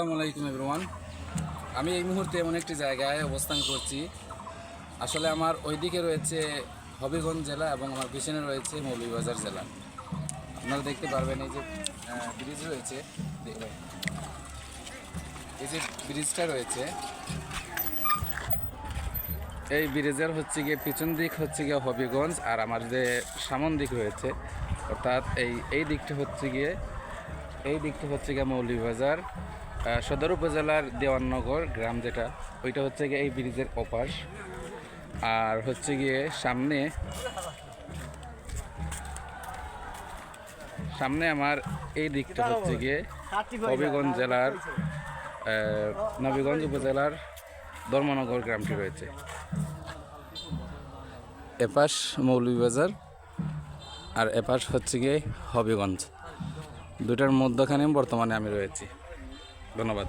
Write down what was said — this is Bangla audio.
আসসালামু আলাইকুম এভরিওয়ান। আমি এই মুহূর্তে এমন একটি জায়গায় অবস্থান করছি। আসলে আমার ওইদিকে রয়েছে হবিগঞ্জ জেলা এবং আমার পিছনে রয়েছে মৌলভীবাজার জেলা। আপনারা দেখতে পারবেন এই যে ব্রিজ রয়েছে, এই যে ব্রিজটা রয়েছে, এই ব্রিজের হচ্ছে গিয়ে পিছন দিক হচ্ছে গিয়ে হবিগঞ্জ, আর আমার যে সামন দিক রয়েছে অর্থাৎ এই দিকটা হচ্ছে গিয়ে মৌলভীবাজার সদর উপজেলার দেওয়াননগর গ্রাম, যেটা ওইটা হচ্ছে গিয়ে এই ব্রিজের ওপাশ। আর হচ্ছে গিয়ে সামনে আমার এই দিকটা হচ্ছে গিয়ে হবিগঞ্জ জেলার নবীগঞ্জ উপজেলার ধর্মনগর গ্রামটি রয়েছে। এপাশ মৌলভীবাজার আর এপাশ হচ্ছে গিয়ে হবিগঞ্জ, দুটার মধ্যখানে বর্তমানে আমি রয়েছি। ধন্যবাদ।